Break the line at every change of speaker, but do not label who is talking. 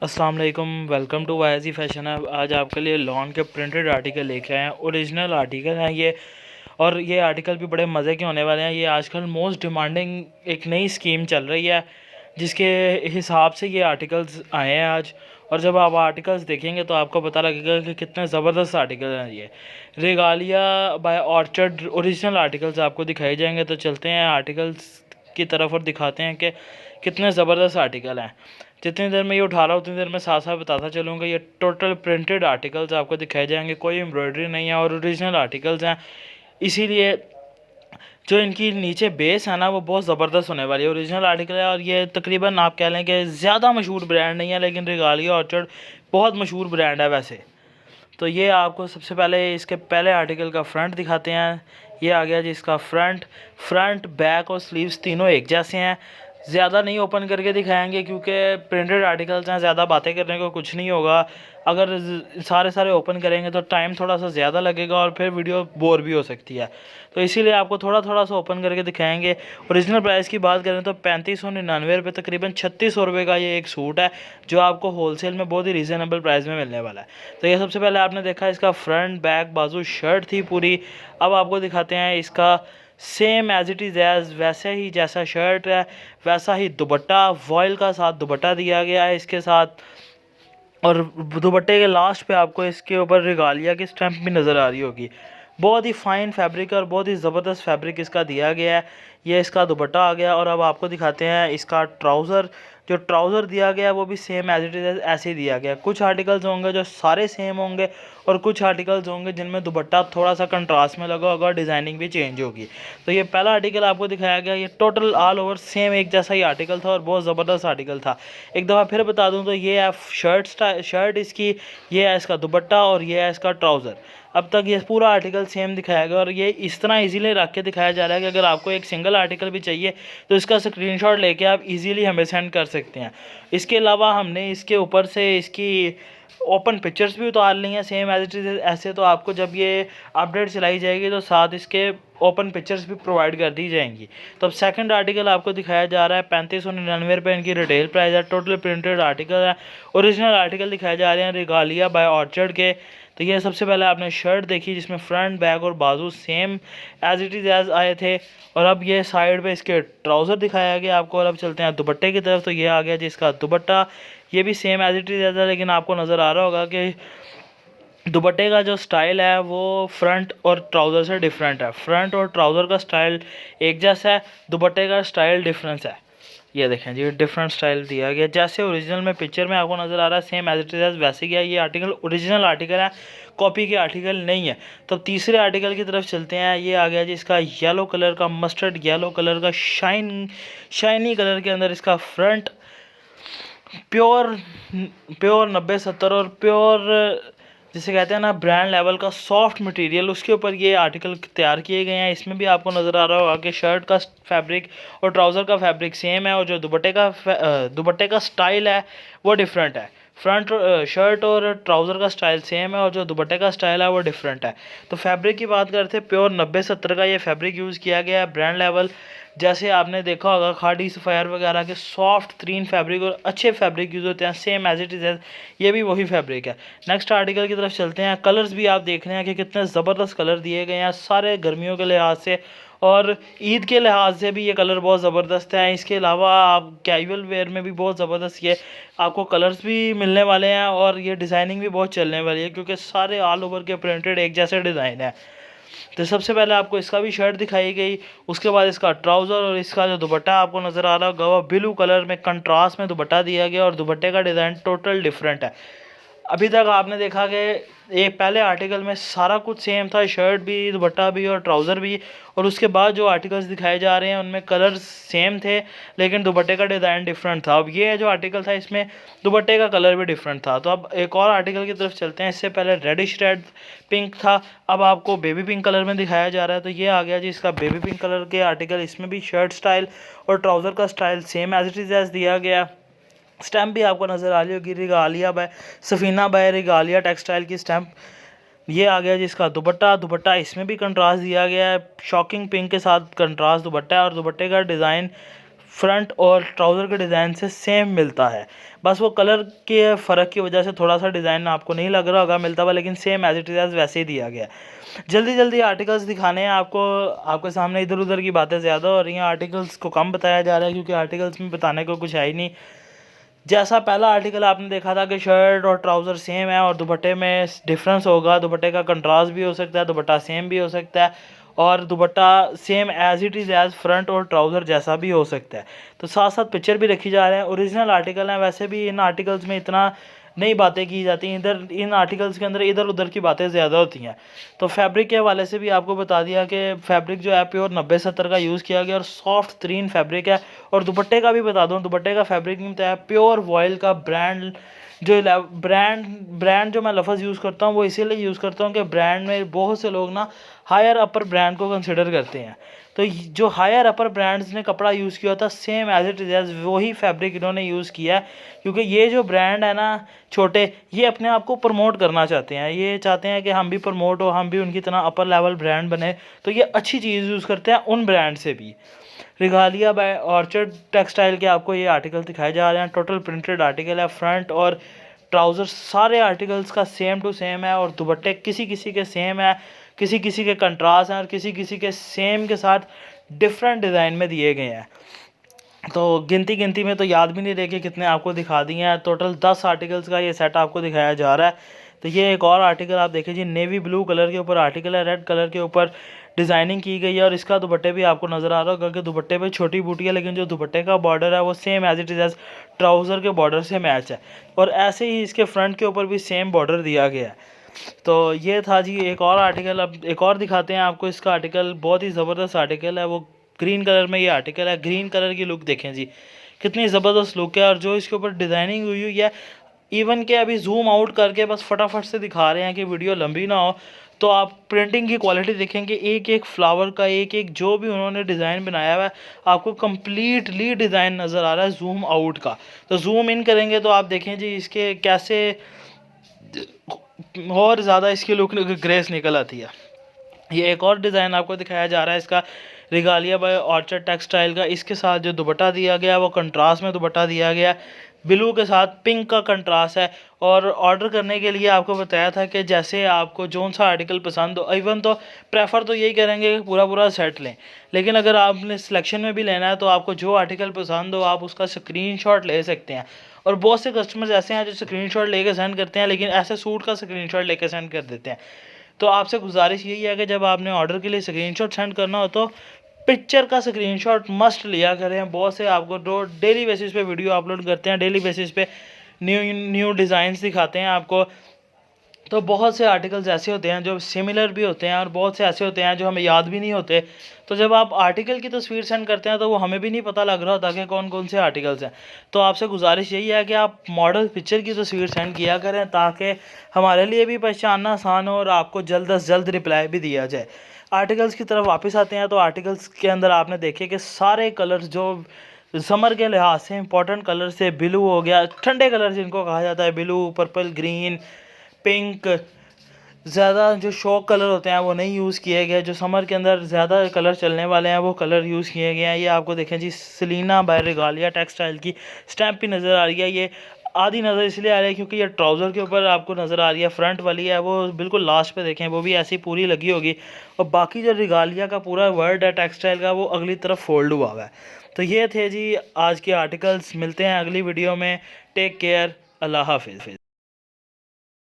अस्सलाम वालेकुम, welcome to YG fashion है। आज आपके लिए लॉन के प्रिंटेड आर्टिकल लेके आए हैं। ओरिजिनल आर्टिकल हैं ये, और ये आर्टिकल भी बड़े मज़े के होने वाले हैं। ये आजकल मोस्ट डिमांडिंग एक नई स्कीम चल रही है, जिसके हिसाब से ये आर्टिकल्स आए हैं आज। और जब आप आर्टिकल्स देखेंगे तो आपको पता लगेगा कि कितने ज़बरदस्त आर्टिकल हैं ये। Regalia by Orchard original articles आपको दिखाए जाएंगे। तो चलते हैं आर्टिकल्स की तरफ और दिखाते हैं कि कितने ज़बरदस्त आर्टिकल हैं। जितनी देर में ये उठा रहा हूँ उतनी देर में साथ साथ बताता चलूँगा। ये टोटल प्रिंटेड आर्टिकल्स आपको दिखाए जाएंगे, कोई एम्ब्रॉयडरी नहीं है और ओरिजिनल आर्टिकल्स हैं। इसीलिए जो इनकी नीचे बेस है ना, वो बहुत ज़बरदस्त होने वाली है। ओरिजिनल आर्टिकल है और ये तकरीबन आप कह लें कि ज़्यादा मशहूर ब्रांड नहीं है, लेकिन रेगालिया ऑर्चर्ड बहुत मशहूर ब्रांड है वैसे। तो ये आपको सबसे पहले इसके पहले आर्टिकल का फ्रंट दिखाते हैं। ये आ गया जी इसका फ्रंट बैक और स्लीव्स तीनों एक जैसे हैं। ज़्यादा नहीं ओपन करके दिखाएंगे क्योंकि प्रिंटेड आर्टिकल्स हैं, ज़्यादा बातें करने को कुछ नहीं होगा। अगर सारे ओपन करेंगे तो टाइम थोड़ा सा ज़्यादा लगेगा और फिर वीडियो बोर भी हो सकती है। तो इसीलिए आपको थोड़ा सा ओपन करके दिखाएंगे। ओरिजिनल प्राइस की बात करें तो 3599 रुपये, तकरीबन 3600 रुपये का ये एक सूट है, जो आपको होलसेल में बहुत ही रीज़नेबल प्राइस में मिलने वाला है। तो ये सबसे पहले आपने देखा इसका फ्रंट बैक बाजू शर्ट थी पूरी। अब आपको दिखाते हैं इसका same as it is as वैसे ही जैसा शर्ट है वैसा ही दुपट्टा, वॉयल का साथ दुपट्टा दिया गया है इसके साथ। और दुपट्टे के लास्ट पे आपको इसके ऊपर रेगालिया की स्टैम्प भी नज़र आ रही होगी। बहुत ही फाइन फैब्रिक और बहुत ही ज़बरदस्त फैब्रिक इसका दिया गया है। ये इसका दुपट्टा आ गया। और अब आपको दिखाते हैं इसका ट्राउज़र। जो ट्राउज़र दिया गया है वो भी सेम एज इट इज़ ऐसे ही दिया गया है। कुछ आर्टिकल्स होंगे जो सारे सेम होंगे और कुछ आर्टिकल्स होंगे जिनमें दुपट्टा थोड़ा सा कंट्रास्ट में लगा होगा और डिज़ाइनिंग भी चेंज होगी। तो ये पहला आर्टिकल आपको दिखाया गया, ये टोटल ऑल ओवर सेम एक जैसा ही आर्टिकल था और बहुत ज़बरदस्त आर्टिकल था। एक दफ़ा फिर बता दूं तो ये है शर्ट इसकी, ये है इसका दुपट्टा और ये है इसका ट्राउज़र। अब तक ये पूरा आर्टिकल सेम दिखाया गया और ये इस तरह इजीली रख के दिखाया जा रहा है कि अगर आपको एक सिंगल आर्टिकल भी चाहिए तो इसका स्क्रीनशॉट लेके आप इजीली हमें सेंड कर सकते हैं। इसके अलावा हमने इसके ऊपर से इसकी ओपन पिक्चर्स भी उतार ली हैं सेम एज इट इज़ ऐसे। तो आपको जब ये अपडेट चलाई जाएगी तो साथ इसके ओपन पिक्चर्स भी प्रोवाइड कर दी जाएंगी। तो अब सेकंड आर्टिकल आपको दिखाया जा रहा है। 3599 रुपये इनकी रिटेल प्राइस है। टोटल प्रिंटेड आर्टिकल है। ओरिजिनल आर्टिकल दिखाए जा रहे हैं रेगालिया बाय ऑर्चर्ड के। तो ये सबसे पहले आपने शर्ट देखी जिसमें फ्रंट बैक और बाजू same as it is as आए थे। और अब ये साइड पे इसके ट्राउज़र दिखाया गया आपको। और अब चलते हैं दुपट्टे की तरफ। तो ये आ गया जिसका दुपट्टा, ये भी same as it is as है, लेकिन आपको नज़र आ रहा होगा कि दुपट्टे का जो स्टाइल है वो फ्रंट और ट्राउज़र से डिफरेंट है। फ्रंट और ट्राउज़र का स्टाइल एक जैसा है, दुपट्टे का स्टाइल डिफरेंस है। ये देखें जी, डिफरेंट स्टाइल दिया गया जैसे ओरिजिनल में पिक्चर में आपको नज़र आ रहा है सेम एज इट इज़ वैसे गया। ये आर्टिकल ओरिजिनल आर्टिकल है, कॉपी के आर्टिकल नहीं है। तो तीसरे आर्टिकल की तरफ चलते हैं। ये आ गया जी इसका येलो कलर का, मस्टर्ड येलो कलर का शाइनी कलर के अंदर इसका फ्रंट। प्योर प्योर 90-70 और प्योर जिसे कहते हैं ना ब्रांड लेवल का सॉफ्ट मटेरियल, उसके ऊपर ये आर्टिकल तैयार किए गए हैं। इसमें भी आपको नज़र आ रहा होगा कि शर्ट का फैब्रिक और ट्राउज़र का फैब्रिक सेम है और जो दुपट्टे का स्टाइल है वो डिफरेंट है। फ्रंट शर्ट और ट्राउज़र का स्टाइल सेम है और जो दुपट्टे का स्टाइल है वो डिफरेंट है। तो फैब्रिक की बात करते हैं, प्योर 90-70 का ये फैब्रिक यूज़ किया गया है। ब्रांड लेवल जैसे आपने देखा होगा खादी सफ़ायर वगैरह के सॉफ्ट तीन फैब्रिक और अच्छे फैब्रिक यूज़ होते हैं सेम एज इट इज़। ये भी वही फैब्रिक है। नेक्स्ट आर्टिकल की तरफ चलते हैं। कलर्स भी आप देख रहे हैं कि कितने ज़बरदस्त कलर दिए गए हैं सारे गर्मियों के लिहाज से और ईद के लिहाज से भी ये कलर बहुत ज़बरदस्त है। इसके अलावा आप कैजुअल वेयर में भी बहुत ज़बरदस्त ये आपको कलर्स भी मिलने वाले हैं और ये डिज़ाइनिंग भी बहुत चलने वाली है क्योंकि सारे ऑल ओवर के प्रिंटेड एक जैसे डिज़ाइन है। तो सबसे पहले आपको इसका भी शर्ट दिखाई गई, उसके बाद इसका ट्राउज़र और इसका जो दुपट्टा आपको नज़र आ रहा होगा वो ब्लू कलर में कंट्रास्ट में दुपट्टा दिया गया और दुपट्टे का डिज़ाइन टोटल डिफरेंट है। अभी तक आपने देखा कि ये पहले आर्टिकल में सारा कुछ सेम था, शर्ट भी, दुपट्टा भी और ट्राउज़र भी। और उसके बाद जो आर्टिकल्स दिखाए जा रहे हैं उनमें कलर्स सेम थे लेकिन दुपट्टे का डिज़ाइन डिफरेंट था। अब ये जो आर्टिकल था इसमें दुपट्टे का कलर भी डिफरेंट था। तो अब एक और आर्टिकल की तरफ चलते हैं। इससे पहले रेड पिंक था, अब आपको बेबी पिंक कलर में दिखाया जा रहा है। तो ये आ गया जी इसका बेबी पिंक कलर के आर्टिकल। इसमें भी शर्ट स्टाइल और ट्राउज़र का style same as it is as दिया गया। स्टैम्प भी आपको नज़र आ रही होगी Regalia by Safina by Regalia textile की स्टैम्प। ये आ गया जिसका दुपट्टा इसमें भी कंट्रास्ट दिया गया है, शॉकिंग पिंक के साथ कंट्रास्ट दुपट्टा है और दुपट्टे का डिज़ाइन फ्रंट और ट्राउज़र के डिज़ाइन से सेम मिलता है। बस वो कलर के फ़र्क की वजह से थोड़ा सा डिज़ाइन आपको नहीं लग रहा होगा मिलता हुआ, लेकिन सेम एज़ इट इज़ वैसे ही दिया गया है। जल्दी जल्दी आर्टिकल्स दिखाने हैं आपको, आपके सामने इधर उधर की बातें ज़्यादा हो रही हैं, आर्टिकल्स को कम बताया जा रहा है क्योंकि आर्टिकल्स में बताने को कुछ है ही नहीं। जैसा पहला आर्टिकल आपने देखा था कि शर्ट और ट्राउज़र सेम है और दुपट्टे में डिफरेंस होगा, दुपट्टे का कंट्रास्ट भी हो सकता है, दुपट्टा सेम भी हो सकता है और दुपट्टा same as it is as front और ट्राउज़र जैसा भी हो सकता है। तो साथ साथ पिक्चर भी रखी जा रहे हैं, ओरिजिनल आर्टिकल हैं। वैसे भी इन आर्टिकल्स में इतना नई बातें की जाती हैं, इधर इन आर्टिकल्स के अंदर इधर उधर की बातें ज़्यादा होती हैं। तो फैब्रिक के हवाले से भी आपको बता दिया कि फैब्रिक जो है प्योर 90-70 का यूज़ किया गया और सॉफ्ट तरीन फैब्रिक है। और दुपट्टे का भी बता दूं, दुपट्टे का फैब्रिक नहीं बताया, प्योर वॉयल का ब्रांड जो ब्रांड जो मैं लफ्ज़ यूज़ करता हूँ वो इसीलिए यूज़ करता हूँ कि ब्रांड में बहुत से लोग ना हायर अपर ब्रांड को कंसिडर करते हैं। तो जो हायर अपर ब्रांड्स ने कपड़ा यूज़ किया था सेम एज इट इज़ वही फैब्रिक इन्होंने यूज़ किया है, क्योंकि ये जो ब्रांड है ना छोटे, ये अपने आप को प्रमोट करना चाहते हैं, ये चाहते हैं कि हम भी प्रमोट हो, हम भी उनकी तरह अपर लेवल ब्रांड बने। तो ये अच्छी चीज़ यूज़ करते हैं उन ब्रांड से भी। रिगालिया बाय ऑर्चर्ड टेक्सटाइल के आपको ये आर्टिकल दिखाए जा रहे हैं। टोटल प्रिंटेड आर्टिकल है, फ्रंट और ट्राउज़र सारे आर्टिकल्स का सेम टू सेम है और दुपट्टे किसी किसी के सेम है, किसी किसी के कंट्रास्ट हैं और किसी किसी के सेम के साथ डिफरेंट डिज़ाइन में दिए गए हैं। तो गिनती में तो याद भी नहीं रहे कि कितने आपको दिखा दिए हैं। टोटल 10 आर्टिकल्स का ये सेट आपको दिखाया जा रहा है। तो ये एक और आर्टिकल आप देखिए जी, नेवी ब्लू कलर के ऊपर आर्टिकल है, रेड कलर के ऊपर डिज़ाइनिंग की गई है और इसका दुपट्टे भी आपको नज़र आ रहा होगा कि दुपट्टे पे छोटी बूटी है, लेकिन जो दुपट्टे का बॉर्डर है वो same as it is as trouser के बॉर्डर से मैच है और ऐसे ही इसके फ्रंट के ऊपर भी सेम बॉर्डर दिया गया है। तो ये था जी एक और आर्टिकल। अब एक और दिखाते हैं आपको, इसका आर्टिकल बहुत ही ज़बरदस्त आर्टिकल है, वो ग्रीन कलर में ये आर्टिकल है। ग्रीन कलर की लुक देखें जी, कितनी ज़बरदस्त लुक है और जो इसके ऊपर डिज़ाइनिंग हुई हुई है, इवन के अभी जूम आउट करके बस फटाफट से दिखा रहे हैं कि वीडियो लंबी ना हो। तो आप प्रिंटिंग की क्वालिटी देखेंगे, एक एक फ्लावर का एक एक जो भी उन्होंने डिज़ाइन बनाया हुआ है आपको कम्प्लीटली डिज़ाइन नज़र आ रहा है जूम आउट का। तो जूम इन करेंगे तो आप देखें जी इसके कैसे और ज़्यादा इसकी लुक ग्रेस निकल आती है। ये एक और डिज़ाइन आपको दिखाया जा रहा है इसका, रिगालिया बाय ऑर्चर्ड टेक्सटाइल का। इसके साथ जो दुपट्टा दिया गया वो कंट्रास्ट में दुपट्टा दिया गया, ब्लू के साथ पिंक का कंट्रास्ट है। और ऑर्डर करने के लिए आपको बताया था कि जैसे आपको जौन सा आर्टिकल पसंद हो, इवन तो प्रेफर तो यही करेंगे कि पूरा पूरा सेट लें, लेकिन अगर आपने सिलेक्शन में भी लेना है तो आपको जो आर्टिकल पसंद हो आप उसका स्क्रीनशॉट ले सकते हैं। और बहुत से कस्टमर्स ऐसे हैं जो स्क्रीनशॉट लेके सेंड करते हैं, लेकिन ऐसे सूट का स्क्रीनशॉट लेके सेंड कर देते हैं। तो आपसे गुजारिश यही है कि जब आपने ऑर्डर के लिए स्क्रीनशॉट सेंड करना हो तो पिक्चर का स्क्रीनशॉट मस्ट लिया करें। बहुत से आपको जो डेली बेसिस पे वीडियो अपलोड करते हैं, डेली बेसिस पे न्यू डिज़ाइंस दिखाते हैं आपको, तो बहुत से आर्टिकल्स ऐसे होते हैं जो सिमिलर भी होते हैं और बहुत से ऐसे होते हैं जो हमें याद भी नहीं होते। तो जब आप आर्टिकल की तस्वीर सेंड करते हैं तो वो हमें भी नहीं पता लग रहा होता कि कौन कौन से आर्टिकल्स हैं। तो आपसे गुजारिश यही है कि आप मॉडल पिक्चर की तस्वीर सेंड किया करें ताकि हमारे लिए भी पहचानना आसान हो और आपको जल्द अज जल्द रिप्लाई भी दिया जाए। आर्टिकल्स की तरफ वापस आते हैं तो आर्टिकल्स के अंदर आपने देखे कि सारे कलर्स जो समर के लिहाज से इंपॉर्टेंट कलर से, ब्लू हो गया, ठंडे कलर जिनको कहा जाता है, ब्लू, पर्पल, ग्रीन, पिंक, ज़्यादा जो शॉक कलर होते हैं वो नहीं यूज़ किए गए। जो समर के अंदर ज़्यादा कलर चलने वाले हैं वो कलर यूज़ किए गए हैं। ये आपको देखें जी, सेलिना बाय रिगालिया टेक्सटाइल की स्टैम्प भी नज़र आ रही है। ये आधी नज़र इसलिए आ रही है क्योंकि ये ट्राउज़र के ऊपर आपको नज़र आ रही है, फ्रंट वाली है वो बिल्कुल लास्ट पे देखें, वो भी ऐसी पूरी लगी होगी और बाकी जो रिगालिया का पूरा वर्ड है टेक्सटाइल का वो अगली तरफ फोल्ड हुआ हुआ है। तो ये थे जी आज के आर्टिकल्स। मिलते हैं अगली वीडियो में। टेक केयर, अल्लाह हाफिज़।